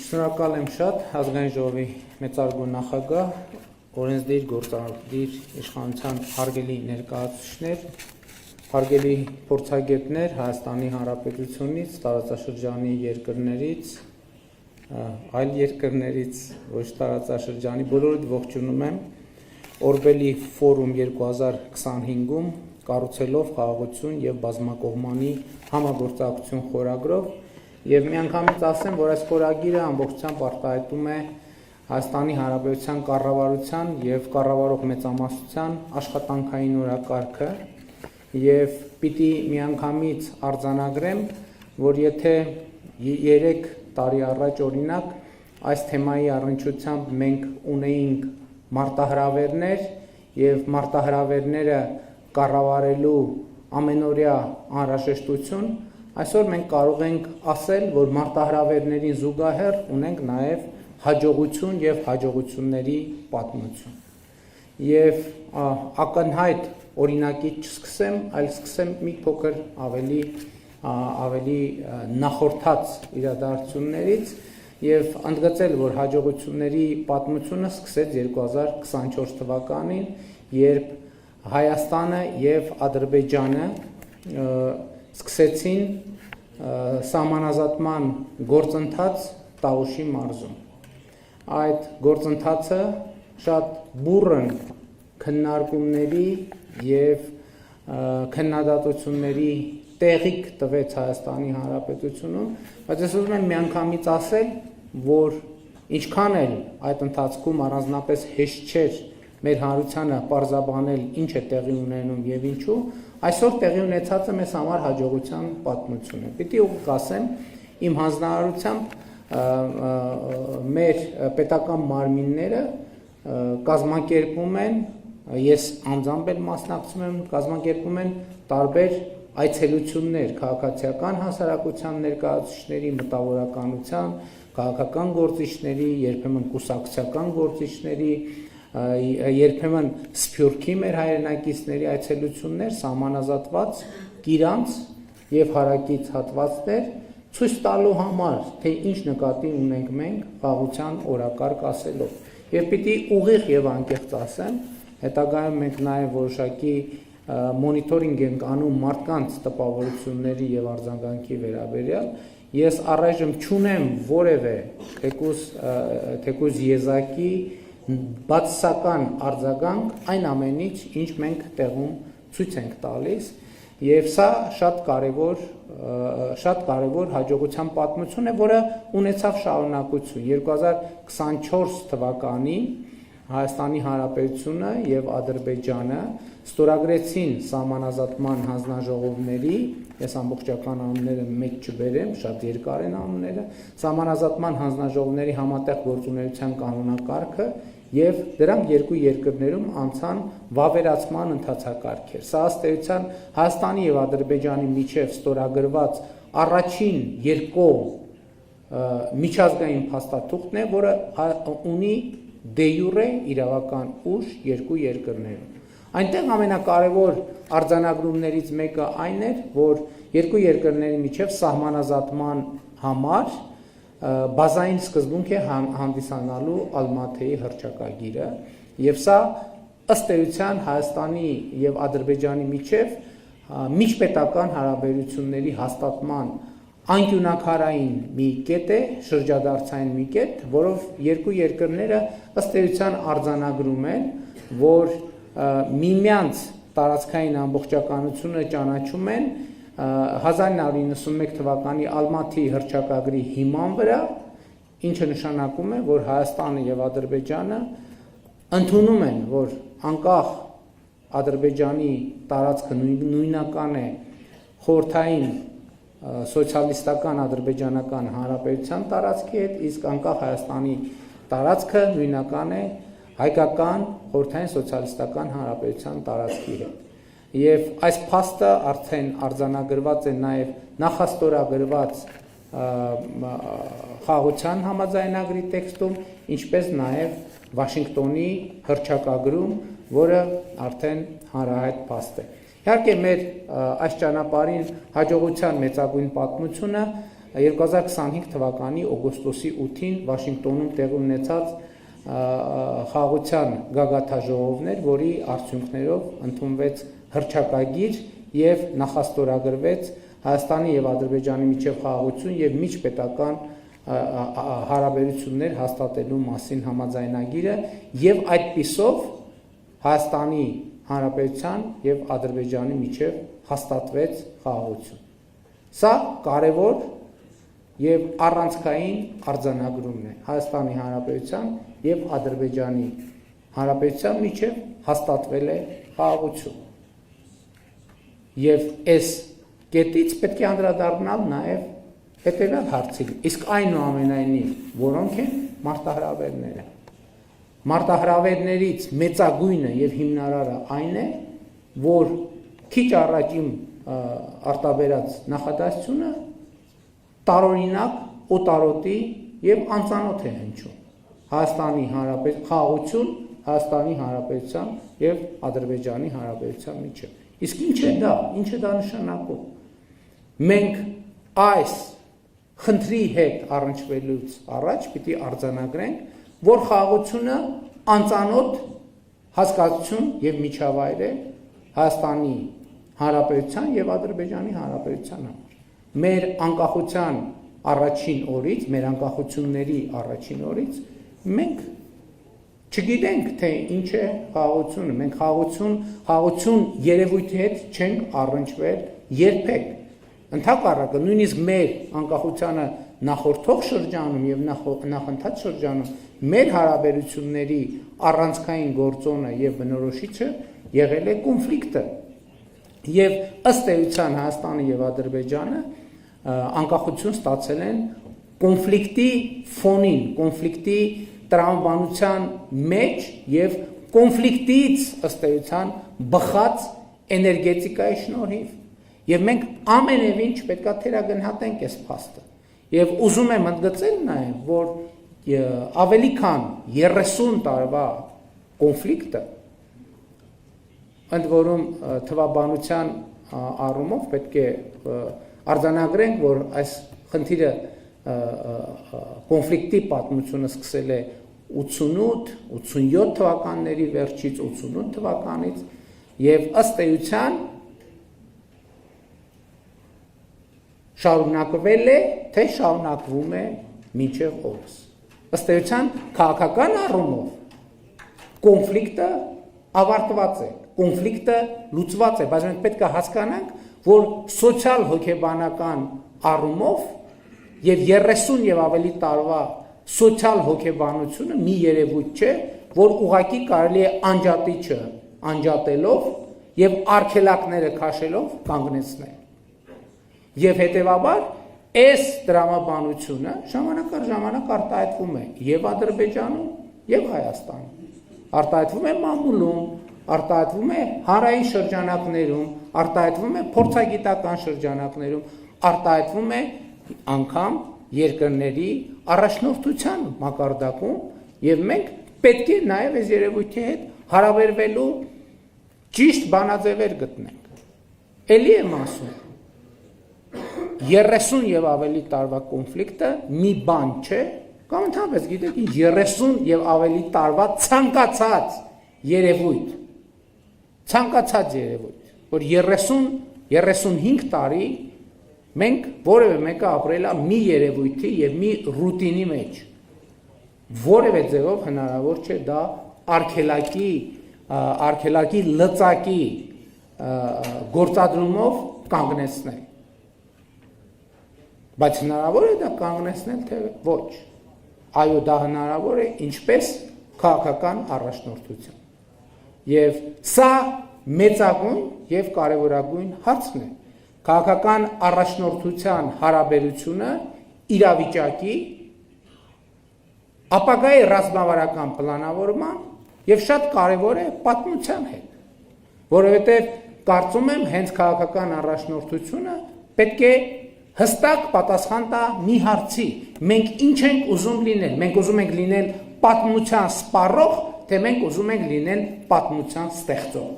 Շնորհակալ եմ շատ ազգային ժողովի մեծարգո նախագահ, օրենսդիր գործադիր իշխանության հարգելի ներկայացուցիչներ, հարգելի փորձագետներ Հայաստանի Հանրապետությունից, տարածաշրջանի երկրներից, այլ երկրներից, ոչ տարածաշրջանի, բոլորիդ ողջունում եմ Օրբելի ֆորում 2025-ում կառուցելով խաղաղություն եւ բազմակողմանի համագործակցություն խորագրով եւ միանգամից ասեմ, որ այս խորագիրը ամբողջությամբ արտահայտում է Հայաստանի Հանրապետության կառավարության եւ կառավարող մեծամասնության աշխատանքային օրակարգը եւ պիտի միանգամից արձանագրեմ, որ եթե 3 տարի առաջ օրինակ այս թեմայի առնչությամբ մենք ունեինք մարտահրավերներ եւ մարտահրավերները կառավարելու ամենօրյա անհրաժեշտություն, այսօր մենք կարող ենք ասել, որ մարտահրավերներին զուգահեռ ունենք նաեւ հաջողություն եւ հաջողությունների պատմություն։ Եվ ակնհայտ օրինակից չսկսեմ, այլ սկսեմ մի փոքր ավելի նախորդած իրադարձություններից եւ ընդգծել, որ հաջողությունների պատմությունը սկսեց 2024 թվականին, երբ Հայաստանը եւ Ադրբեջանը սկսեցին սահմանազատման գործընթաց Տավուշի մարզում։ Այդ գործընթացը շատ բուռն քննարկումների եւ քննադատությունների տեղիք տվեց Հայաստանի Հանրապետությունում, բայց ես ուզում եմ միանգամից ասել, որ ինչքան էլ այդ ընթացքում առանձնապես հեշտ չէր մեր հանրությանը պարզաբանել ինչ է տեղի ունենում եւ ինչու, այսօր տեղի ունեցածը մեզ համար հաջողության պատմություն է։ Պիտի ուղղ ասեմ, իմ հանձնարարությամբ մեր պետական մարմինները կազմակերպում են, ես անձամբ էլ մասնակցում եմ, կազմակերպում են տարբեր այցելություններ քաղաքացիական հասարակության ներկայացուցիչների, մտավորականության, քաղաքական գործիչների, երբեմն կուսակցական գործիչների, երբեմն Սփյուռքի մեր հայրենակիցների այցելություններ, սահմանազատված կիրանց եւ հարակից հատվածներ ցույց տալու համար, թե ինչ նկատի ունենք մենք խաղաղության օրակարգ ասելով։ Եվ պիտի ուղիղ եւ անկեղծ ասեմ, հետագայում մենք նաեւ որոշակի մոնիտորինգ ենք անում մարդկանց տպավորությունների եւ արձագանքի վերաբերյալ, ես առայժմ չունեմ որևէ թեկուզ եզակի բացասական արձագանք այն ամենից, ինչ մենք տեղում ցույց ենք տալիս, եւ սա շատ կարեւոր հաջողության պատմություն է, որը ունեցավ շարունակություն 2024 թվականին Հայաստանի Հանրապետությունը եւ Ադրբեջանը ստորագրեցին սահմանազատման հանձնաժողովների, ես ամբողջական անունները մեկ չբերեմ, շատ երկար են անունները, սահմանազատման հանձնաժողովների համատեղ գործունեության կանոնակարգը եւ դրանք երկու երկրներում անցան վավերացման ընթացակարգեր։ Սա ըստ էության Հայաստանի եւ Ադրբեջանի միջև ստորագրված առաջին երկկողմ միջազգային փաստաթուղթն է, որը ունի դե յուրե իրավական ուժ երկու երկրներում։ Այնտեղ ամենակարևոր արձանագրումներից մեկը այն էր, որ երկու երկրների միջև սահմանազատման համար բազային սկզբունք է հանդիսանալու Ալմաթեի հռչակագիրը, եւ սա ըստ էության Հայաստանի եւ Ադրբեջանի միջև միջպետական հարաբերությունների հաստատման անկյունակարային մի կետ է, շրջադարձային մի կետ, որով երկու երկրները ըստ էության արձանագրում են, որ միմյանց տարածքային ամբողջականությունը ճանաչում են 1991 թվականի Ալմաթի հռչակագրի հիման վրա, ինչը նշանակում է, որ Հայաստանը եւ Ադրբեջանը ընդունում են, որ անկախ Ադրբեջանի տարածքը նույնական է խորհրդային սոցիալիստական ադրբեջանական հանրապետության տարածքի հետ, իսկ անկախ Հայաստանի տարածքը նույնական է հայկական խորհրդային սոցիալիստական հանրապետության տարածքի հետ։ Եվ այս փաստը արդեն արձանագրված է նաև նախաստորագրված խաղաղության համաձայնագրի տեքստում, ինչպես նաև Վաշինգտոնի հռչակագրում, որը արդեն հանրահայտ փաստ է։ Իհարկե մեր այս ճանապարհին հաջողության մեծագույն պատմությունը 2025 թվականի օգոստոսի 8-ին Վաշինգտոնում տեղի ունեցած խաղաղության գագաթաժողովն էր, որի արդյունքներով ընդունվեց հռչակագիր եւ նախաստորագրվեց Հայաստանի եւ Ադրբեջանի միջև խաղաղություն եւ միջպետական հարաբերություններ հաստատելու մասին համաձայնագիրը եւ այդպիսով Հայաստանի Հանրապետության եւ Ադրբեջանի միջև հաստատվեց խաղաղություն։ Սա կարևոր եւ առանցքային արձանագրումն է Հայաստանի Հանրապետության եւ Ադրբեջանի Հանրապետության միջև հաստատվել է խաղաղություն։ Եվ այս կետից պետք է անդրադառնալ նաեւ հետևյալ հարցին, իսկ այնուամենայնիվ որոնք են մարտահրավերները։ Մարտահրավերներից մեծագույնը եւ հիմնարարը այն է, որ քիչ առաջ իմ արտաբերած նախադասությունը տարօրինակ, օտարոտի եւ անծանոթ է հնչում Հայաստանի Հանրապետության խաղաղություն Հայաստանի Հանրապետության եւ Ադրբեջանի Հանրապետության միջեւ։ Իսկ ինչ է դա նշանակում։ Մենք այս խնդրի հետ առնչվելուց առաջ պիտի արձանագրենք, որ խաղաղությունը անծանոթ հասկացություն եւ միջավայր է Հայաստանի Հանրապետության եւ Ադրբեջանի Հանրապետության համար։ Մեր անկախության առաջին օրից, մեր անկախությունների առաջին օրից մենք չգիտենք, թե ինչ է խաղաղությունը։ Մենք խաղաղություն երևույթի հետ չենք առնչվել երբեք։ Ընդհակառակը նույնիսկ մեր անկախությանը նախորդող շրջանում եւ նախընթաց շրջանում մեր հարաբերությունների առանցքային գործոնը եւ բնորոշիչը եղել է կոնֆլիկտը եւ ըստ էության Հայաստանը եւ Ադրբեջանը անկախություն ստացել են կոնֆլիկտի ֆոնին, կոնֆլիկտի տրամաբանության մեջ եւ կոնֆլիկտից ըստ էության բխած էներգետիկայի շնորհիվ։ Եվ մենք ամենևին չպետքա թերագնահատենք այս փաստը։ Եվ ուզում եմ ընդգծել նաև, որ ավելի քան 30 տարվա կոնֆլիկտը, ընդ որում թվաբանության առումով պետք է արձանագրենք, որ այս խնդիրը կոնֆլիկտի պատմությունը սկսել է 88-87 թվականների վերջից, 88 թվականից, եւ ըստ էության շարունակվել է, թե շարունակվում է մինչև օրս։ Ըստ էության քաղաքական առումով կոնֆլիկտը ավարտված է, կոնֆլիկտը լուծված է, բայց մենք պետք է հասկանանք, որ սոցիալ հոգեբանական առումով եւ 30 եւ ավելի տարվա սոցիալ հոգեբանությունը մի երևույթ չէ, որ ուղղակի կարելի է անջատիչը անջատելով եւ արգելակները քաշելով կանգնեցնել։ Եվ հետևաբար այս դրամաբանությունը ժամանակ առ ժամանակ արտահայտվում է եւ Ադրբեջանում եւ Հայաստանում, արտահայտվում է մամուլում, արտահայտվում է հանրային շրջանակներում, արտահայտվում է փորձագիտական շրջանակներում, արտահայտվում է անգամ երկրների առաջնորդության մակարդակում եւ մենք պետք է նաեւ այս երևույթի հետ հարաբերվելու ճիշտ բանաձևեր գտնենք։ Էլի եմ ասում 30 եւ ավելի տարվա կոնֆլիկտը մի բան չէ, կամ ընդհանրապես գիտեք, 30 եւ ավելի տարվա ցանկացած երևույթ, որ 30-35 տարի մենք որևէ մեկը ապրել է մի երևույթի եւ մի ռուտինի մեջ, որևէ ձևով հնարավոր չէ դա արգելակի լծակի գործադրումով կանգնեցնել։ Բայց հնարավոր է դա կանգնեցնել, թե ոչ։ Այո, դա հնարավոր է ինչպես քաղաքական առաջնորդությամբ։ Եվ սա մեծագույն եւ կարեւորագույն հարցն է։ Քաղաքական առաջնորդության հարաբերությունը իրավիճակի ապագայի ռազմավարական պլանավորման եւ շատ կարեւոր է պատմության հետ, որովհետեւ կարծում եմ հենց քաղաքական առաջնորդությունը պետք է հստակ պատասխան տա մի հարցի. մենք ինչ ենք ուզում լինել, մենք ուզում ենք լինել պատմության սպառող, թե մենք ուզում ենք լինել պատմության ստեղծող։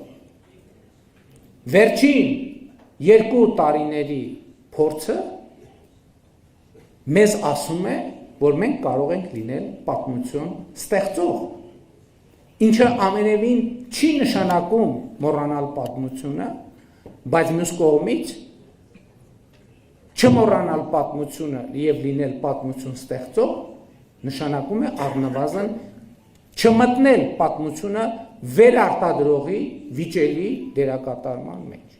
վերջին 2 տարիների փորձը մեզ ասում է, որ մենք կարող ենք լինել պատմություն ստեղծող, ինչը ամենևին չի նշանակում մոռանալ պատմությունը, բայց մյուս կողմից չմոռանալ պատմությունը եւ լինել պատմություն ստեղծող նշանակում է առնվազն չմտնել պատմությունը վերարտադրողի վիճելի դերակատարման մեջ։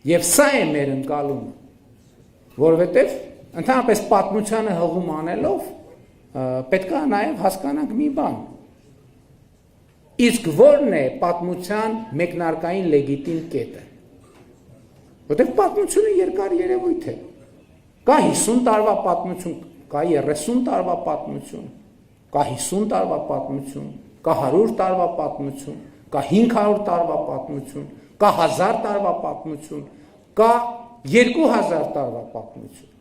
Եվ սա է մեր ընկալումը, որովհետև ընդհանրապես պատմությանը հղում անելով պետք է նաև հասկանանք մի բան։ Իսկ ո՞րն է պատմության մեկնարկային լեգիտիմ կետը։ Որտեղ պատմությունը երկար երևույթ է։ Կա 50 տարվա պատմություն, կա 30 տարվա պատմություն, կա 50 տարվա պատմություն, կա 100 տարվա պատմություն, կա 500 տարվա պատմություն, կա 1000 տարվա պատմություն, կա 2000 տարվա պատմություն։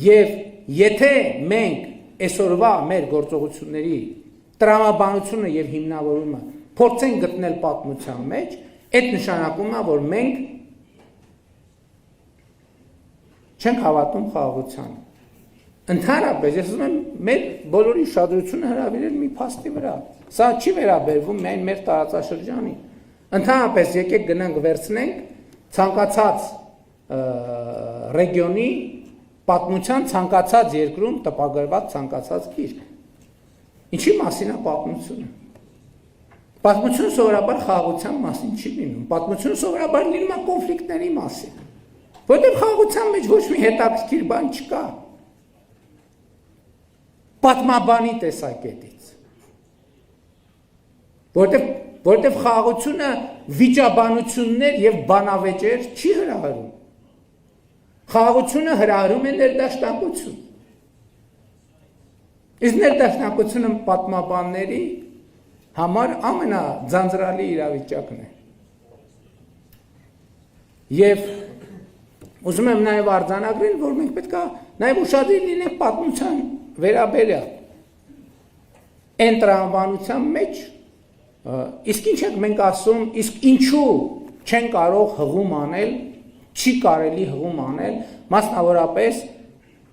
Եվ եթե մենք այսօրվա մեր գործողությունների տրամաբանությունը եւ հիմնավորումը փորձենք գտնել պատմության մեջ, այդ նշանակում է, որ մենք չենք հավատում խաղաղությանը։ Ընդհանրապես, ես ուզում եմ մեր բոլորի ուշադրությունը հրավիրել մի փաստի վրա։ Սա չի վերաբերվում միայն մեր տարածաշրջանին։ Ընդհանրապես, եկեք գնանք վերցնենք ցանկացած ռեգիոնի պատմության ցանկացած երկրում տպագրված ցանկացած գիրք։ Ինչի մասին է պատմությունը։ Պատմությունը սովորաբար խաղաղության մասին չի լինում։ Պատմությունը սովորաբար լինում է կոնֆլիկտների մասին։ Որտեղ խաղաղության մեջ ոչ մի հետաքրքիր բան չկա։ Պատմաբանի տեսակետից։ Որտեղ խաղաղությունը վիճաբանություններ եւ բանավեճեր չի հրահրում։ Խաղաղությունը հրահրում է ներդաշնակություն։ Իսկ ներդաշնակությունը պատմաբանների համար ամենաձանձրալի իրավիճակն է։ Եվ ուզում եմ նաև արձանագրել, որ մենք պետք է նաև ուշադրի լինենք պատմության վերաբերյալ։ Այն տրամաբանության մեջ, իսկ ինչ ենք մենք ասում, իսկ ինչու չեն կարող հղում անել, չի կարելի հղում անել, մասնավորապես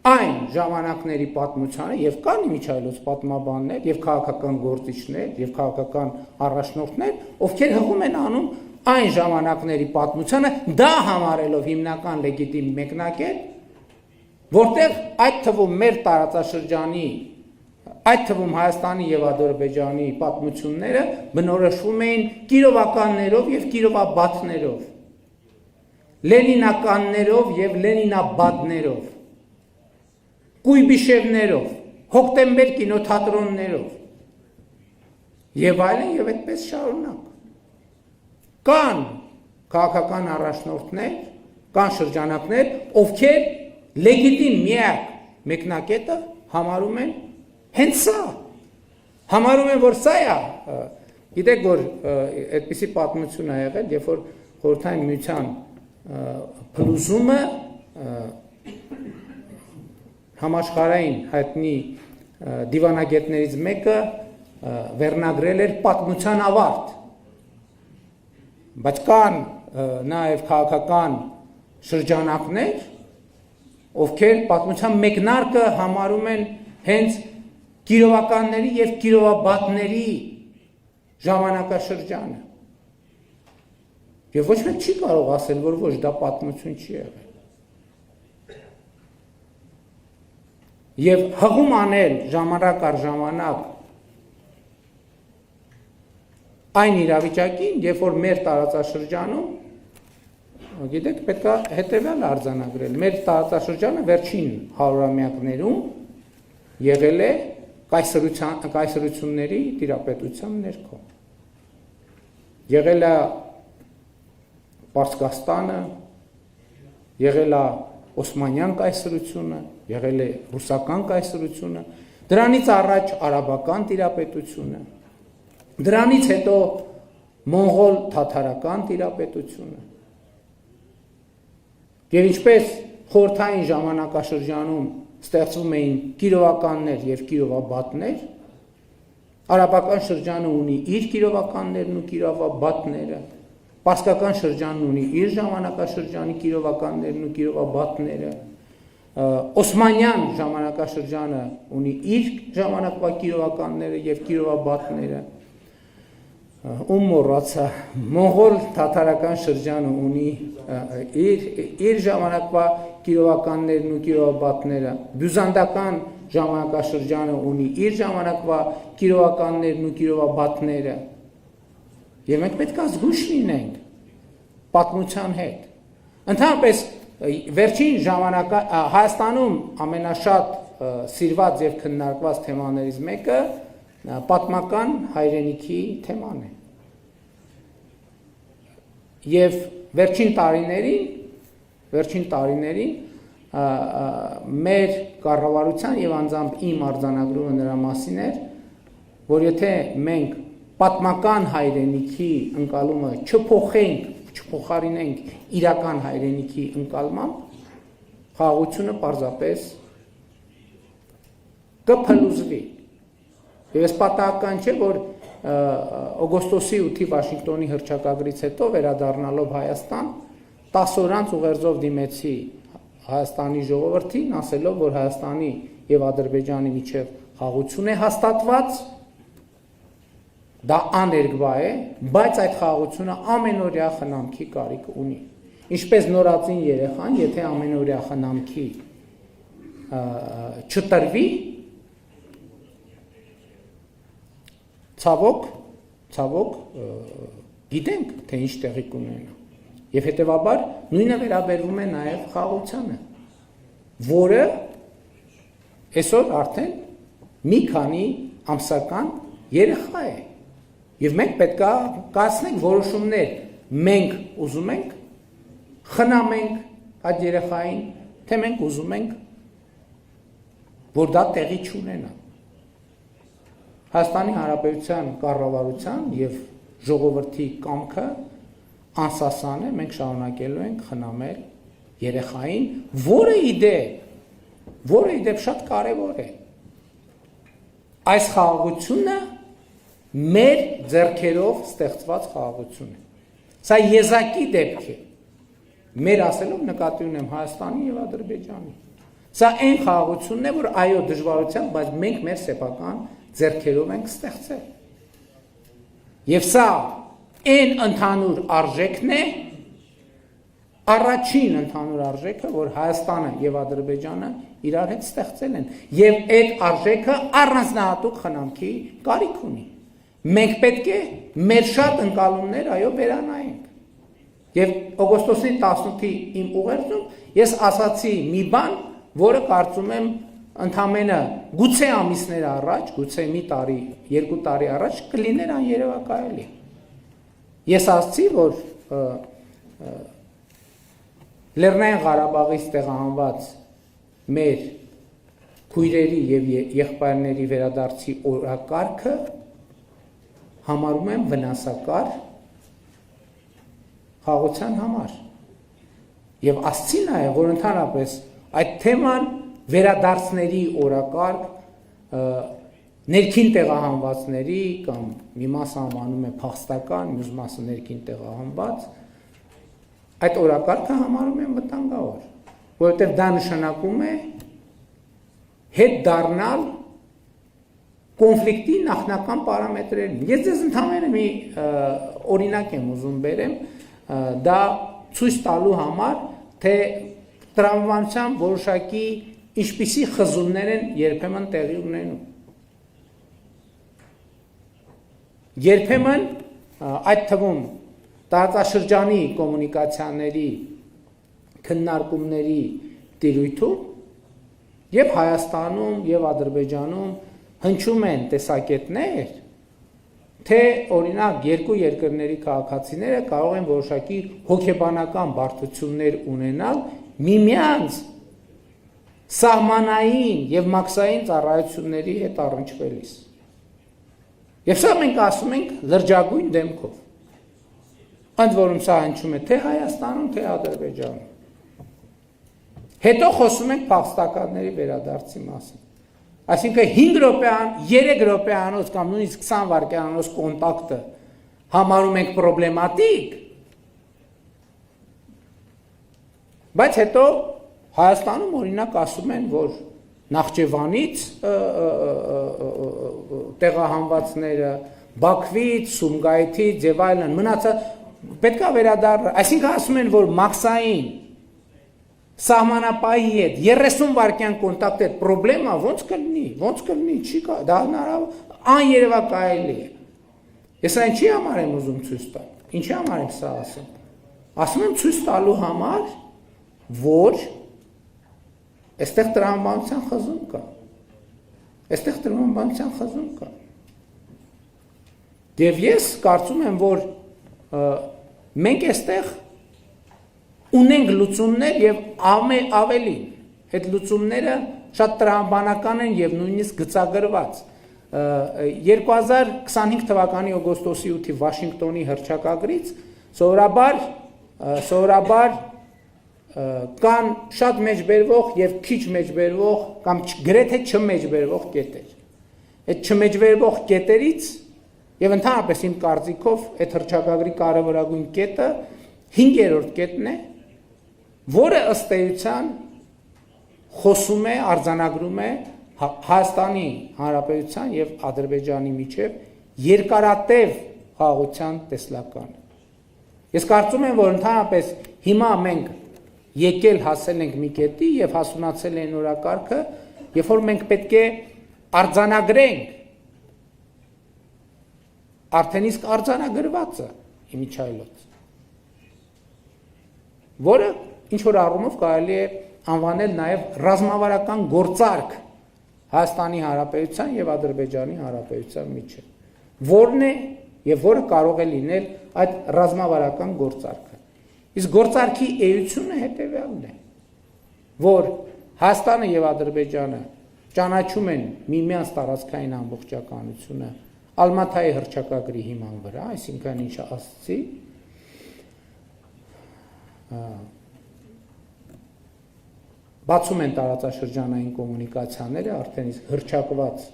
այն ժամանակների պատմությանը եւ կան իմիջայլոց պատմաբաններ եւ քաղաքական գործիչներ եւ քաղաքական առաջնորդներ, ովքեր հղում են անում այն ժամանակների պատմությանը, դա համարելով հիմնական լեգիտիմ մեկնակետ, որտեղ այդ թվում մեր տարածաշրջանի, այդ թվում Հայաստանի եւ Ադրբեջանի պատմությունները բնորոշվում էին կիրովականներով եւ կիրովաբադներով, լենինականներով եւ լենինաբադներով, Կույբիշևներով, հոկտեմբեր կինոթատրոններով եւ այլն եւ այդպես շարունակ։ Կան քաղաքական առաջնորդներ, կան շրջանակներ, ովքեր լեգիտիմ միակ մեկնակետը համարում են հենց սա։ Համարում են, որ սա է։ Գիտեք, որ այդպիսի պատմություն է եղել, երբ որ Խորհրդային Միության փլուզումը համաշխարհային հայտնի դիվանագետներից մեկը վերնագրել էր պատմության ավարտ, բայց կան նաև քաղաքական շրջանակներ, ովքեր պատմության մեկնարկը համարում են հենց կիրովականների եւ կիրովաբադների ժամանակաշրջանը։ Եվ ոչ մեկ չի կարող ասել, որ ոչ դա պատմություն չի եղել։ Եվ հղում անել ժամանակ առ ժամանակ այն իրավիճակին, երբ որ մեր տարածաշրջանում, գիտեք, պետք է հետևյալ արձանագրել, մեր տարածաշրջանը վերջին հարյուրամյակներում եղել է կայսրությունների տիրապետության ներքո։ Եղել է Պարսկաստանը, եղել է Օսմանյան կայսրությունը, եղել է ռուսական կայսրությունը, դրանից առաջ արաբական տիրապետությունը, դրանից հետո մոնղոլ թաթարական տիրապետությունը։ Եվ ինչպես խորհրդային ժամանակաշրջանում ստեղծվում էին կիրովականներ եւ կիրովաբադներ, Արաբական շրջանը ունի իր կիրովականներն ու կիրովաբատները, պարսկական շրջանն ունի իր ժամանակաշրջանի կիրովականներն ու կիրովաբատները, Օսմանյան ժամանակաշրջանը ունի իր ժամանակվա կիրովականները եւ կիրովաբատները, ում մոռացա, մոնղոլ թաթարական շրջանը ունի իր ժամանակվա կիրովականներն ու կիրովաբատները, բյուզանդական ժամանակաշրջանը ունի իր ժամանակվա կիրովականներն ու կիրովաբատները, եւ մենք պետք է զգույշ լինենք պատմության հետ։ Ընդհանրապես վերջին ժամանակա Հայաստանում ամենաշատ սիրված եւ քննարկված թեմաներից մեկը պատմական հայրենիքի թեման է։ Եվ վերջին տարիներին մեր կառավարության եւ անձամբ իմ արձանագրումը նրա մասին էր, որ եթե մենք պատմական հայրենիքի ընկալումը չփոխարինենք իրական հայրենիքի ընկալմամբ, խաղաղությունը պարզապես կփլուզվի։ Եվ այս պատահական չէ, որ օգոստոսի 8-ի Վաշինգտոնի հռչակագրից հետո վերադառնալով Հայաստան 10 օր անց ուղերձով դիմեցի Հայաստանի ժողովրդին, ասելով, որ Հայաստանի եւ Ադրբեջանի միջև խաղաղություն է հաստատված, դա աներկբա է, բայց այդ խաղաղությունը ամենօրյա խնամքի կարիք ունի։ Ինչպես նորածին երեխան, եթե ամենօրյա խնամքի չտրվի, ցավոք գիտենք, թե ինչ տեղի կունենա։ Եվ հետևաբար նույնը վերաբերվում է նաև խաղաղությանը, որը այսօր արդեն մի քանի ամսական երեխա է։ Եվ մենք պետք է կայացնենք որոշումներ, մենք ուզում ենք խնամենք այդ երեխային, թե մենք ուզում ենք, որ դա տեղի չունենա։ Հայաստանի Հանրապետության կառավարության եւ ժողովրդի կամքը անսասան է, մենք շարունակելու ենք խնամել երեխային, որը իդեպ շատ կարևոր է։ Այս խաղաղությունը մեր ձեռքերով ստեղծված խաղաղություն է։ Սա եզակի դեպք է։ Մեր ասելով նկատի ունեմ Հայաստանի եւ Ադրբեջանի։ Սա այն խաղաղությունն է, որ այո դժվարությամբ, բայց մենք մեր սեփական ձեռքերով ենք ստեղծել։ Եվ սա այն ընդհանուր արժեքն է, առաջին ընդհանուր արժեքը, որ Հայաստանը եւ Ադրբեջանը իրար հետ ստեղծել են, եւ այդ արժեքը առանձնահատուկ խնամքի կարիք ունի։ Մենք պետք է մեր շատ ընկալումներ այո վերանայենք։ Եվ օգոստոսի 18-ի իմ ուղերձում ես ասացի մի բան, որը կարծում եմ ընդամենը գուցե ամիսներ առաջ, գուցե մի տարի, 2 տարի առաջ կլիներ աներևակայելի։ Ես ասացի, որ Լեռնային Ղարաբաղից տեղահանված մեր քույրերի եւ եղբայրների վերադարձի օրակարգը համարում եմ վնասակար խաղաղության համար։ Եվ ասցի նաեւ, որ ընդհանրապես այդ թեման վերադարձների օրակարգ ներքին տեղահանվածների կամ մի մասը անվանում է փախստական, մյուս մասը ներքին տեղահանված, այդ օրակարգը համարում եմ վտանգավոր, որովհետև դա նշանակում է հետ դառնալ կոնֆլիկտի նախնական պարամետրերին։ Ես ձեզ ընդհանրապես մի օրինակ եմ ուզում բերեմ, դա ցույց տալու համար, թե տրամաբանության որոշակի ինչպիսի խզումներ են երբեմն տեղի ունենում։ Երբեմն այդ թվում տարածաշրջանի կոմունիկացիաների քննարկումների տիրույթում եւ Հայաստանում եւ Ադրբեջանում հնչում են տեսակետներ, թե օրինակ երկու երկրների քաղաքացիները կարող են որոշակի հոգեբանական բարդություններ ունենալ միմյանց սահմանային եւ մաքսային ծառայությունների հետ առնչվելիս։ Եվ սա մենք ասում ենք լրջագույն դեմքով։ Ընդ որում սա հնչում է թե Հայաստանում, թե Ադրբեջանում։ Հետո խոսում ենք փախստականների վերադարձի մասին։ Այսինքն 5 րոպեան, 3 րոպեանոց կամ նույնիսկ 20 վայրկյանոց կոնտակտը համարում ենք պրոբլեմատիկ, բայց հետո Հայաստանում օրինակ ասում են, որ Նախճեվանից տեղահանվածները, Բաքվից, Սումգայիթից եւ այլն մնացած պետք է վերադառնա, այսինքն ասում են, որ մաքսային սահմանապահի հետ 30 վայրկյան կոնտակտ հետ պրոբլեմա ոնց կլինի, չի կա, դա աներևակայելի է։ Ես այն չի համար եմ ուզում ցույց տալ, ինչի համար եմ սա ասում։ Ասում եմ ցույց տալու համար, որ այստեղ տրամաբանության խզում կա։ Եվ ես կարծում եմ, որ մենք այստեղ ունենք լուծումներ եւ ավելին, այդ լուծումները շատ տրամաբանական են եւ նույնիսկ գծագրված։ 2025 թվականի օգոստոսի 8-ի Վաշինգտոնի հռչակագրից սովորաբար կան շատ մեջբերվող եւ քիչ մեջբերվող կամ գրեթե չմեջբերվող կետեր։ Այդ չմեջբերվող կետերից եւ ընդհանրապես իմ կարծիքով այդ հռչակագրի կարևորագույն կետը 5-րդ կետն է, որը ըստ էության խոսում է, արձանագրում է Հայաստանի Հանրապետության եւ Ադրբեջանի միջև երկարատև խաղաղության տեսլականը։ Ես կարծում եմ, որ ընդհանրապես հիմա մենք եկել հասել ենք մի կետի եւ հասունացել է նորակարգը, երբ որ մենք պետք է արձանագրենք արդեն իսկ արձանագրվածը իմիջայլոց, որը ինչ որ առումով կարելի է անվանել նաեւ ռազմավարական գործարք Հայաստանի Հանրապետության եւ Ադրբեջանի Հանրապետության միջեւ, որն է եւ որը կարող է լինել այդ ռազմավարական գործարքը։ Իսկ գործարքի էությունը հետեւյալն է, որ Հայաստանը եւ Ադրբեջանը ճանաչում են միմյանց տարածքային ամբողջականությունը Ալմաթայի հռչակագրի հիման վրա, այսինքն ինչ ասացի, բացում են տարածաշրջանային կոմունիկացիաները արդեն իսկ հռչակված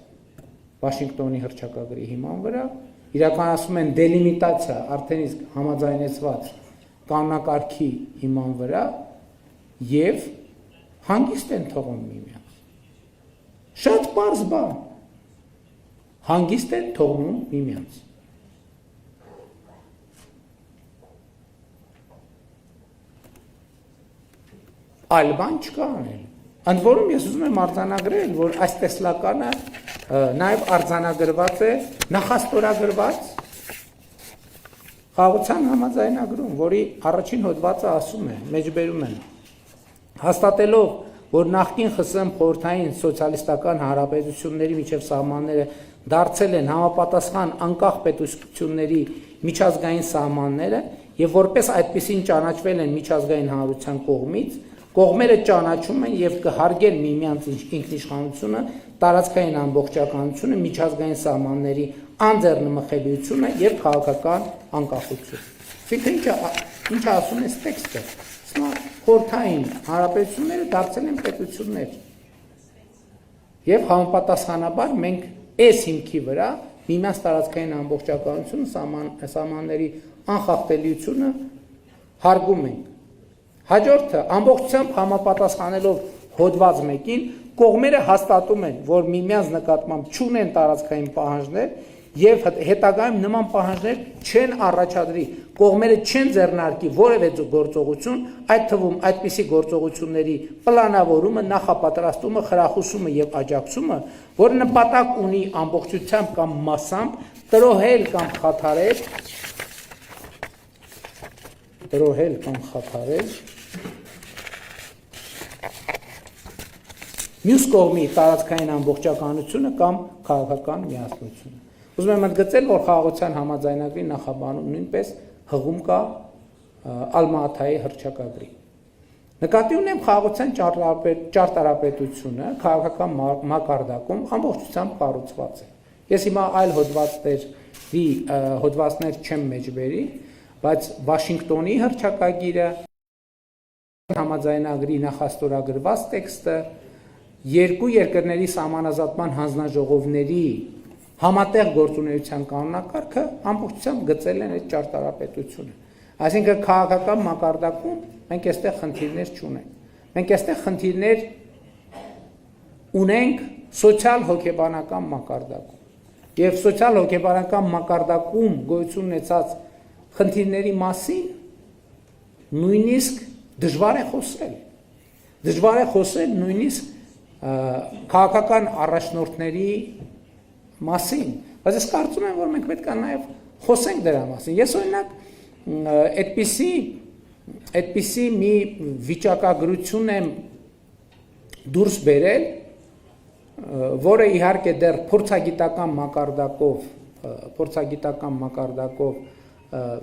Վաշինգտոնի հռչակագրի հիման վրա, իրականացում են դելիմիտացիա արդեն իսկ համաձայնեցված կանոնակարգի հիման վրա եւ հանգիստ են թողում միմյանց։ Շատ պարզ բան։ Հանգիստ են թողնում միմյանց։ Այլ բան չկա անել։ Ընդ որում ես ուզում եմ արձանագրել, որ այս տեսլականը նաև արձանագրված է նախաստորագրված խաղաղության համաձայնագրում, որի առաջին հոդվածը ասում է, մեջբերում են, հաստատելով, որ նախկին ԽՍՀՄ խորհրդային սոցիալիստական հանրապետությունների միջև սահմանները դարձել են համապատասխան անկախ պետությունների միջազգային սահմանները եւ որպես այդպիսին ճանաչվել են միջազգային հանրության կողմից, կողմերը ճանաչում են եւ կհարգեն միմյանց ինքնիշխանությունը, տարածքային ամբողջականությունը, միջազգային սահմանների անձեռնմխելիությունը եւ քաղաքական անկախություն։ Այսինքն ինչ ասում է տեքստը, սա խորհրդային հանրապետությունները դարձել են պետություններ։ Եվ համապատասխանաբար մենք այս հիմքի վրա միմյանց տարածքային ամբողջականությունը, սահմանների անխախտելիությունը հարգում ենք։ Հաջորդը ամբողջությամբ համապատասխանելով հոդված 1-ին կողմերը հաստատում են, որ միմյանց նկատմամբ չունեն տարածքային պահանջներ եւ հետագայում նման պահանջներ չեն առաջադրի, կողմերը չեն ձեռնարկի որևէ գործողություն, այդ թվում այդպիսի գործողությունների պլանավորումը, նախապատրաստումը, խրախուսումը եւ աջակցումը, որ նպատակ ունի ամբողջությամբ կամ մասամբ տրոհել կամ խաթարել մյուս կողմի տարածքային ամբողջականությունը կամ քաղաքական միասնությունը։ Ուզում եմ ընդգծել, որ խաղաղության համաձայնագրի նախաբանում նույնպես հղում կա Ալմաթայի հռչակագրի։ Նկատի ունեմ խաղաղության ճարտարապետությունը քաղաքական մակարդակում ամբողջությամբ կառուցված է։ Ես հիմա այլ հոդվածներ չեմ մեջբերի, բայց Վաշինգտոնի հռչակագիրը համաձայնագրի նախաստորագրված տեքստը երկու երկրների սահմանազատման հանձնաժողովների համատեղ գործունեության կանոնակարգը ամբողջությամբ գծել են այդ ճարտարապետությունը։ Այսինքն քաղաքական մակարդակում մենք այստեղ խնդիրներ չունենք։ Մենք այստեղ խնդիրներ ունենք սոցիալ հոգեբանական մակարդակում։ Եվ սոցիալ հոգեբանական մակարդակում գոյություն ունեցած խնդիրների մասին նույնիսկ դժվար է խոսել։ Դժվար է խոսել նույնիսկ քաղաքական առաջնորդների մասին, բայց ես կարծում եմ, որ մենք պետք է նաև խոսենք դրա մասին։ Ես օրինակ այդպիսի մի վիճակագրություն եմ դուրս բերել, որը իհարկե դեռ փորձագիտական մակարդակով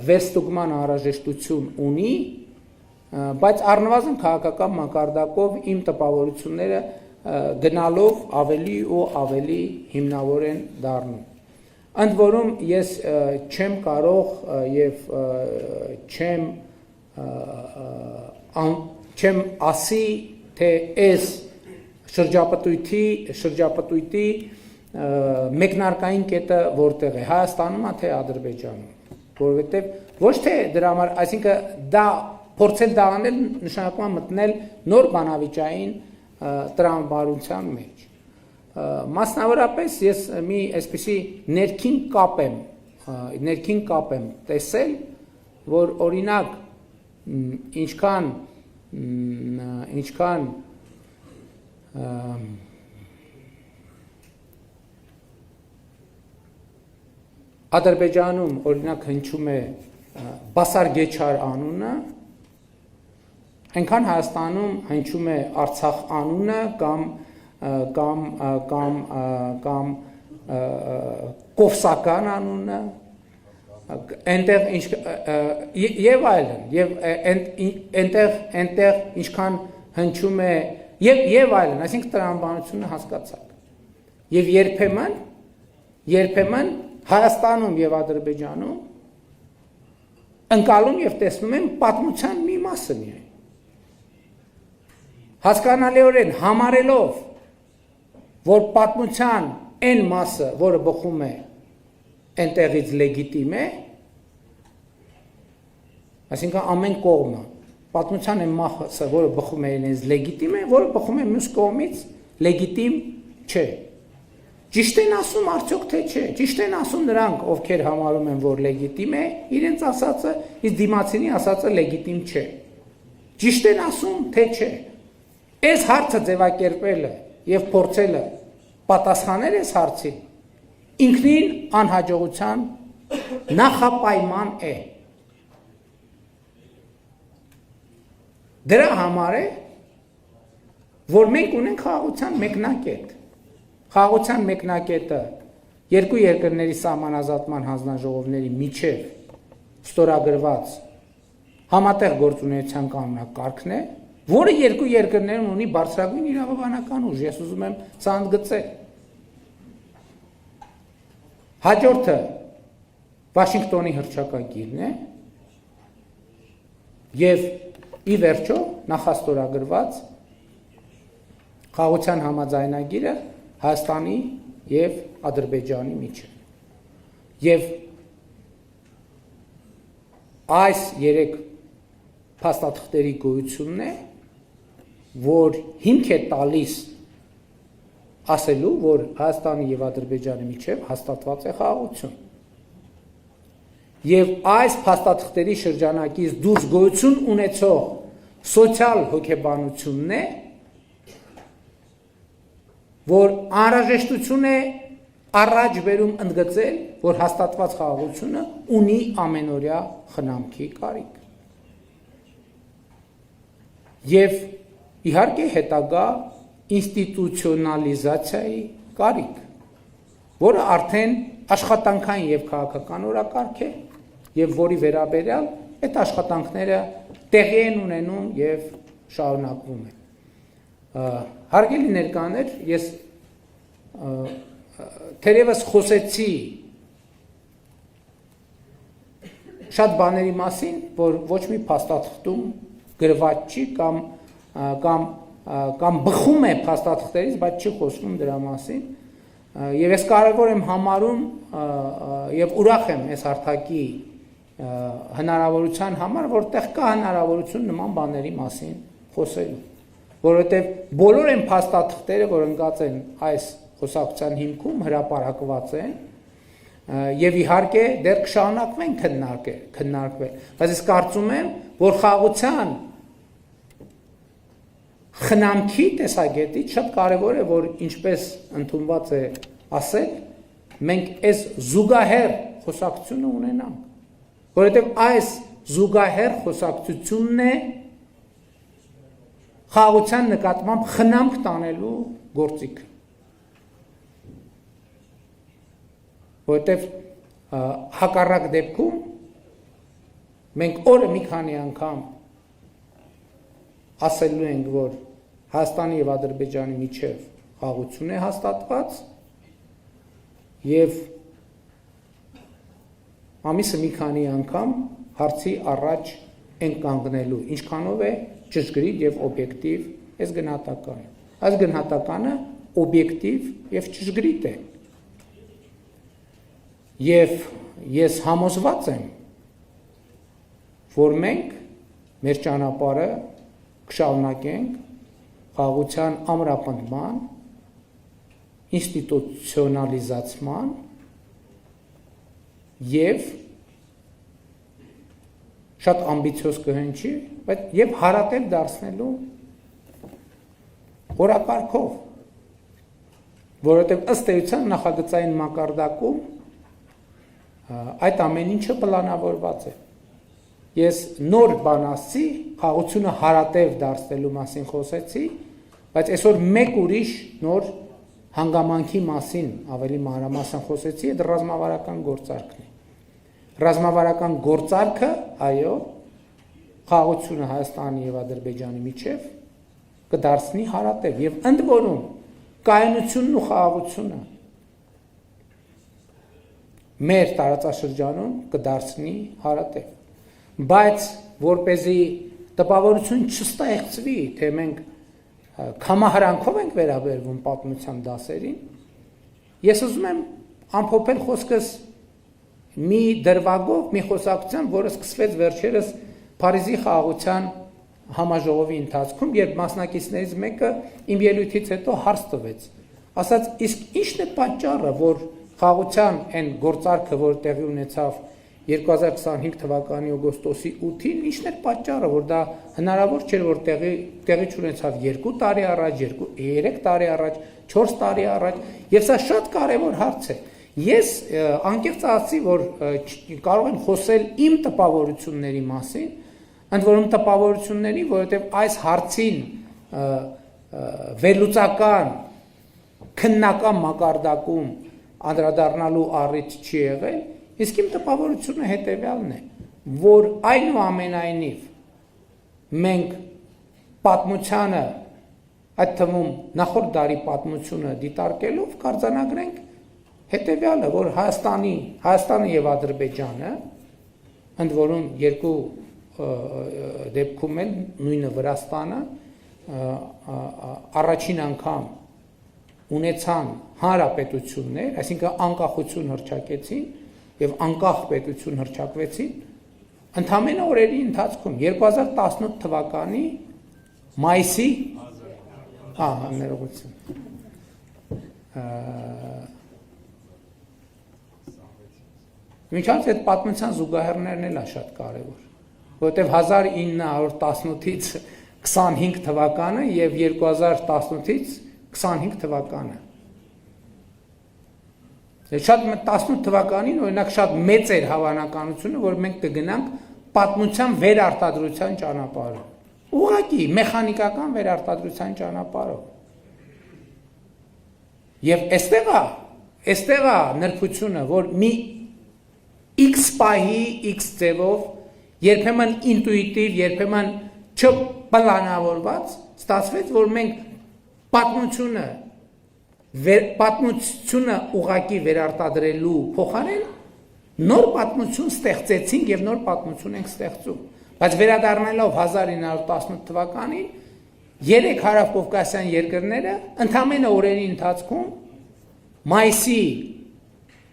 վերստուգման անհրաժեշտություն ունի, բայց առնվազն քաղաքական մակարդակով իմ տպավորությունները գնալով ավելի ու ավելի հիմնավոր են դառնում։ Ընդ որում ես չեմ կարող եւ չեմ ասի, թե այս շրջապտույտի մեկնարկային կետը որտեղ է, Հայաստանում է թե Ադրբեջանում, որովհետեւ ոչ թե դրա համար, այսինքն դա փորձել դա անել նշանակում է մտնել նոր բանավիճային տրամաբանության մեջ։ Մասնավորապես ես մի այսպիսի ներքին կապ եմ տեսել, որ օրինակ ինչքան Ադրբեջանում օրինակ հնչում է Բասարգեչար անունը, այնքան Հայաստանում հնչում է Արցախ անունը կամ Կովսական անունը, այնտեղ եւ այլն, եւ այնտեղ ինչքան հնչում է եւ այլն, այսինքն տրամաբանությունը հասկացաք։ Եվ երբեմն Հայաստանում եւ Ադրբեջանում ընկալում եւ տեսնում են պատմության մի մասը միայն։ Հասկանալիորեն համարելով, որ պատմության այն մասը, որը բխում է այնտեղից լեգիտիմ է, այսինքն ամեն կողմը, պատմության այն մասը, որը բխում է այնից լեգիտիմ է, որը բխում է մյուս կողմից լեգիտիմ չէ։ Ճիշտ են ասում արդյոք թե չէ, ճիշտ են ասում նրանք, ովքեր համարում են, որ լեգիտիմ է, իրենց ասածը, իսկ դիմացինի ասածը լեգիտիմ չէ։ Ճիշտ են ասում թե չէ։ Այս հարցը ձևակերպելը եւ փորձելը պատասխանել այս հարցին ինքնին անհաջողության նախապայման է։ Դրա համար է, որ մենք ունենք խաղաղության մեկնակետ։ Խաղաղության մեկնակետը երկու երկրների սահմանազատման հանձնաժողովների միջև ստորագրված համատեղ գործունեության կանոնակարգն է, որը երկու երկրներում ունի բարձրագույն իրավաբանական ուժ, ես ուզում եմ սա ընդգծել։ Հաջորդը Վաշինգտոնի հռչակագիրն է եւ ի վերջո նախաստորագրված խաղաղության համաձայնագիրը Հայաստանի եւ Ադրբեջանի միջև։ Եվ այս երեք փաստաթղթերի գոյությունն է, որ հիմք է տալիս ասելու, որ Հայաստանի եւ Ադրբեջանի միջև հաստատված է խաղաղություն։ Եվ այս փաստաթղթերի շրջանակից դուրս գոյություն ունեցող սոցիալ հոգեբանությունն է, որ անհրաժեշտություն է առաջ բերում ընդգծել, որ հաստատված խաղաղությունը ունի ամենօրյա խնամքի կարիք։ Եվ իհարկե հետագա ինստիտուցիոնալիզացիայի կարիք, որը արդեն աշխատանքային եւ քաղաքական օրակարգ է, եւ որի վերաբերյալ այդ աշխատանքները տեղի են ունենում եւ շարունակվում են։ Հարգելի ներկաներ, ես թերևս խոսեցի շատ բաների մասին, որ ոչ մի փաստաթղթում գրված չի կամ կամ բխում է փաստաթղթերից, բայց չի խոսվում դրա մասին։ Եվ ես կարևոր եմ համարում եւ ուրախ եմ այս հարթակի հնարավորության համար, որտեղ կա հնարավորություն նման բաների մասին խոսելու, որովհետեւ բոլոր այն փաստաթղթերը, որ ընկած են այս խոսակցության հիմքում, հրապարակված են եւ իհարկե դեռ կշարունակվեն քննարկվել, բայց ես կարծում եմ, որ խաղաղության խնամքի տեսակետից շատ կարևոր է, որ ինչպես ընդունված է ասել, մենք այս զուգահեռ խոսակցությունը ունենանք, որովհետև այս զուգահեռ խոսակցությունն է խաղաղության նկատմամբ խնամք տանելու գործիքը, որովհետև հակառակ դեպքում մենք օրը մի քանի անգամ ասելու ենք, որ Հայաստանի եւ Ադրբեջանի միջև խաղաղություն է հաստատված եւ ամիսը մի քանի անգամ հարցի առաջ են կանգնելու, ինչքանով է ճշգրիտ եւ օբյեկտիվ այս գնահատականը։ Այս գնահատականը օբյեկտիվ եւ ճշգրիտ է։ Եվ ես համոզված եմ, որ մենք մեր ճանապարհը կշարունակենք խաղաղության ամրապնդման, ինստիտուցիոնալիզացման եւ շատ ամբիցիոզ կհնչի, բայց եւ հարատև դարձնելու օրակարգով, որովհետեւ ըստ էության նախագծային մակարդակում այդ ամեն ինչը պլանավորված է։ Ես նոր բան ասացի, խաղաղությունը հարատև դարձնելու մասին խոսեցի, բայց այսօր մեկ ուրիշ նոր հանգամանքի մասին ավելի մանրամասն խոսեցի, այդ ռազմավարական գործարքն է։ Ռազմավարական գործարքը, այո, խաղաղությունը Հայաստանի եւ Ադրբեջանի միջև կդարձնի հարատև եւ ընդ որում կայունությունն ու խաղաղությունը մեր տարածաշրջանում կդարձնի հարատև։ Բայց որպեսզի տպավորություն չստեղծվի, թե մենք կամահարանքով ենք վերաբերվում պատմության դասերին, ես ուզում եմ ամփոփել խոսքս մի դրվագով, մի խոսակցությամբ, որը սկսվեց վերջերս Փարիզի խաղաղության համաժողովի ընթացքում, երբ մասնակիցներից մեկը իմ ելույթից հետո հարց տվեց, ասաց, իսկ ի՞նչն է պատճառը, որ խաղաղության այն գործարքը, որ տեղի ունեցավ 2025 թվականի օգոստոսի 8-ին, ինչն էր պատճառը, որ դա հնարավոր չէր, որ տեղի չունեցավ 2 տարի առաջ, 3 տարի առաջ, 4 տարի առաջ, եւ սա շատ կարեւոր հարց է։ Ես անկեղծ ասացի, որ կարող եմ խոսել իմ տպավորությունների մասին, ընդ որում տպավորությունների, որովհետեւ այս հարցին վերլուծական քննական մակարդակում անդրադառնալու առիթ չի եղել, իսկ իմ տպավորությունը հետևյալն է, որ այնուամենայնիվ մենք պատմությանը, այդ թվում նախորդ դարի պատմությունը դիտարկելով կարձանագրենք հետևյալը, որ Հայաստանը եւ Ադրբեջանը, ընդ որում երկու դեպքում էլ նույնը Վրաստանը առաջին անգամ ունեցան հանրապետություններ, այսինքն անկախություն հռչակեցին եւ անկախ պետություն հռչակվեցին ընդամենը օրերի ընթացքում 2018 թվականի մայիսի ներողություն Միջանց այդ պատմության զուգահեռներն էլ է շատ կարևոր, որովհետև 1918-ից 25 թվականը եւ 2018-ից 25 թվականը։ Շատ 18 թվականին օրինակ շատ մեծ էր հավանականությունը, որ մենք կգնանք պատմության վերարտադրության ճանապարհով։ Ուղղակի մեխանիկական վերարտադրության ճանապարհով։ Եվ այստեղ է նրբությունը, որ մի X պահի, X ձևով, երբեմն ինտուիտիվ, երբեմն չպլանավորված, ստացվեց, որ մենք պատմությունը ուղղակի վերարտադրելու փոխարեն նոր պատմություն ստեղծեցինք եւ նոր պատմություն ենք ստեղծում։ Բայց վերադառնալով 1918 թվականին երեք հարավկովկասյան երկրները ընդամենը օրերի ընթացքում մայիսի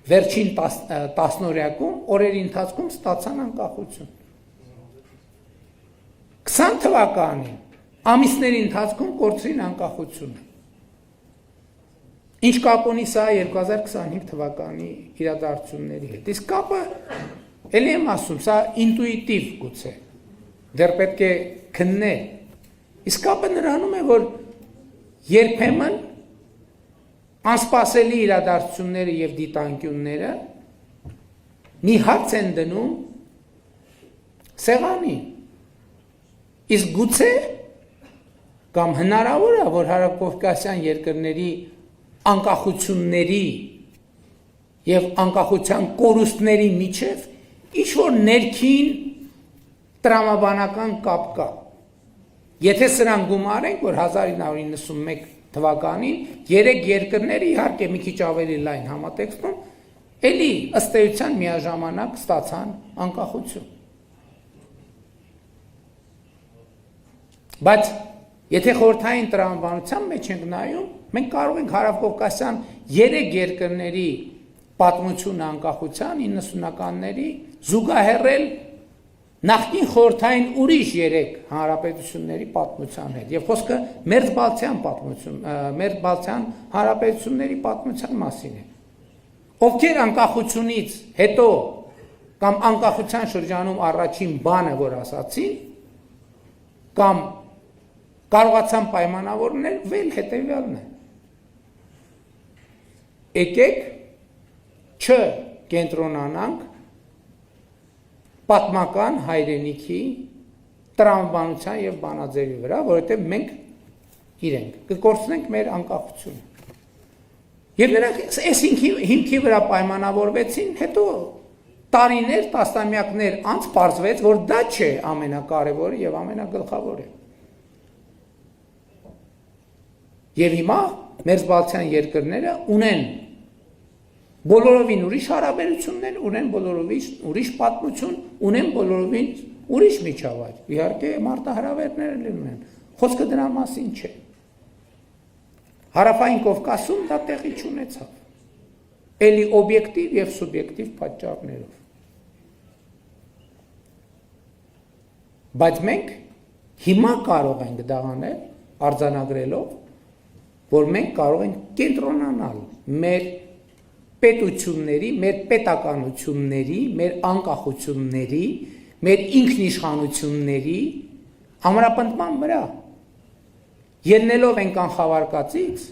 վերջին 10-օրյակում օրերի ընթացքում ստացան անկախություն։ 20 թվականին ամիսների ընթացքում կորցրին անկախությունը։ Ինչ կապ ունի սա 2025 թվականի իրադարձությունների հետ։ Իսկ կապը ելի եմ ասում, սա ինտուիտիվ գուցե, դեռ պետք է քննել։ Իսկ կապը նրանում է, որ երբեմն անսպասելի իրադարձությունները եւ դիտանկյունները մի հարց են դնում սեղանին։ Իսկ գուցե կամ հնարավոր է, որ հարավկովկասյան երկրների անկախությունների եւ անկախության կորուստների միջև ինչ-որ ներքին տրամաբանական կապ կա։ Եթե սրան գումարենք, որ 1991 թվականին երեք երկրները իհարկե մի քիչ ավելի լայն համատեքստում էլի ըստ էության միաժամանակ ստացան անկախություն։ Բայց եթե խորհրդային տրամաբանության մեջ ենք նայում, մենք կարող ենք հարավկովկասյան երեք երկրների պատմությունը անկախության 90-ականների զուգահեռել նախկին խորհրդային ուրիշ երեք հանրապետությունների պատմության հետ։ Եվ խոսքը Մերձբալթյան հանրապետությունների պատմության մասին է։ Ովքեր անկախությունից հետո կամ անկախության շրջանում առաջին բանը, որ ասացին, կամ կարողացան պայմանավորվել հետևյալն է։ Եկեք չկենտրոնանանք պատմական հայրենիքի տրամաբանության եւ բանաձևի վրա, որովհետեւ մենք իրենք կկորցնենք մեր անկախությունը։ Եվ նրանք այս հիմքի վրա պայմանավորվեցին, հետո տարիներ, տասնամյակներ անց պարզվեց, որ դա չէ ամենակարևորը եւ ամենագլխավորը։ Եվ հիմա Մերձբալթյան երկրները ունեն բոլորովին ուրիշ հարաբերություններ, ունեն բոլորովին ուրիշ պատմություն, ունեն բոլորովին ուրիշ միջավայր։ Իհարկե մարտահրավերներ ունեն։ Խոսքը դրա մասին չէ։ Հարավային Կովկասում դա տեղի չունեցավ։ Էլի օբյեկտիվ եւ սուբյեկտիվ պատճառներով։ Բայց մենք հիմա կարող ենք դա անել արձանագրելով, որ մենք կարող ենք կենտրոնանալ մեր պետությունների, մեր պետականությունների, մեր անկախությունների, մեր ինքնիշխանությունների ամրապնդման վրա։ Ելնելով ենք անխավարկածից,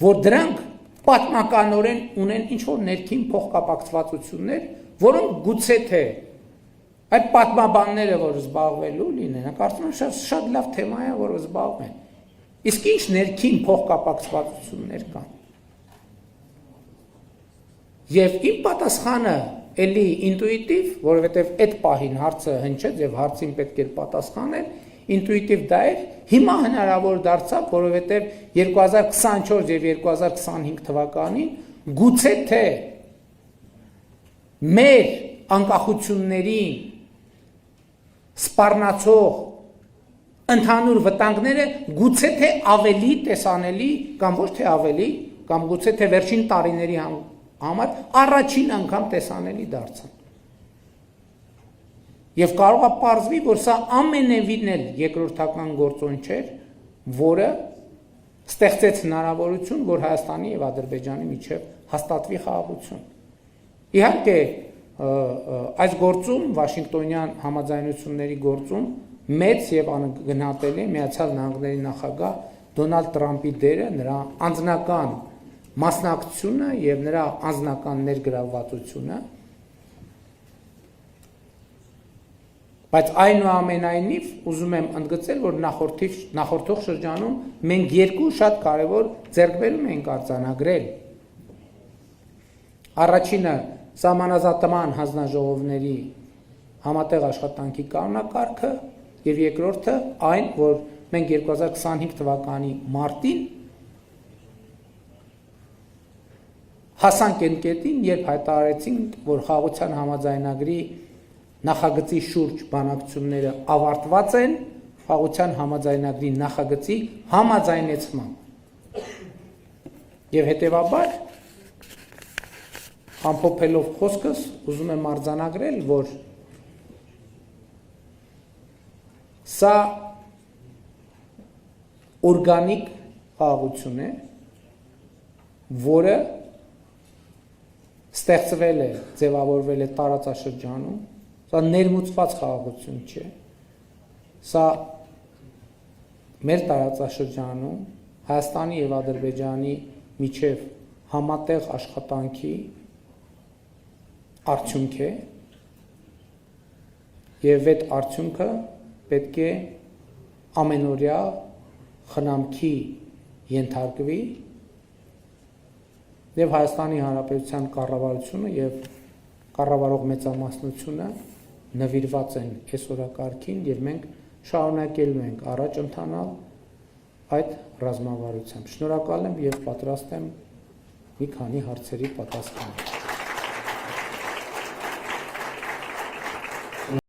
որ դրանք պատմականորեն ունեն ինչ-որ ներքին փոխկապակցվածություններ, որոնք գուցե թե այդ պատմաբանները, որ զբաղվելու լինեն, կարծում եմ շատ լավ թեմա է, որ զբաղվեն։ Իսկ ինչ ներքին փոխկապակցվածություններ կան։ Եվ իմ պատասխանը էլի ինտուիտիվ, որովհետև այդ պահին հարցը հնչեց եւ հարցին պետք էր պատասխանել, ինտուիտիվ դա էր, հիմա հնարավոր դարձավ, որովհետև 2024 եւ 2025 թվականին գուցե թե մեր անկախություններին սպառնացող ընդհանուր վտանգները գուցե թե ավելի տեսանելի կամ ոչ թե ավելի, կամ գուցե թե վերջին տարիների համար առաջին անգամ տեսանելի դարձան։ Եվ կարող է պարզվի, որ սա ամենևին էլ երկրորդական գործոն չէր, որը ստեղծեց հնարավորություն, որ Հայաստանի եւ Ադրբեջանի միջև հաստատվի խաղաղություն։ Իհարկե, այս գործում, Վաշինգտոնյան համաձայնությունների գործում, մեծ եւ անգնահատելի Միացյալ Նահանգների նախագահ Դոնալդ Տրամպի դերը, նրա անձնական մասնակցությունը եւ նրա անձնական ներգրավվածությունը, բայց այնուամենայնիվ ուզում եմ ընդգծել, որ նախորդող շրջանում մենք երկու շատ կարևոր ձեռքբերում ենք արձանագրել։ Առաջինը սահմանազատման հանձնաժողովների համատեղ աշխատանքի կանոնակարգը եւ երկրորդը այն, որ մենք 2025 թվականի մարտին հասանք այն կետին, երբ հայտարարեցինք, որ խաղաղության համաձայնագրի նախագծի շուրջ բանակցությունները ավարտված են խաղաղության համաձայնագրի նախագծի համաձայնեցմամբ։ Եվ հետևաբար ամփոփելով խոսքս ուզում եմ արձանագրել, որ սա օրգանիկ խաղաղություն է, որը ստեղծվել է, ձևավորվել է տարածաշրջանում, սա ներմուծված խաղաղություն չէ, սա մեր տարածաշրջանում Հայաստանի եւ Ադրբեջանի միջև համատեղ աշխատանքի արդյունք է եւ այդ արդյունքը պետք է ամենօրյա խնամքի ենթարկվի եւ Հայաստանի Հանրապետության կառավարությունը եւ կառավարող մեծամասնությունը նվիրված են այս օրակարգին եւ մենք շարունակելու ենք առաջ ընթանալ այդ ռազմավարությամբ։ Շնորհակալ եմ եւ պատրաստ եմ մի քանի հարցերի պատասխանել։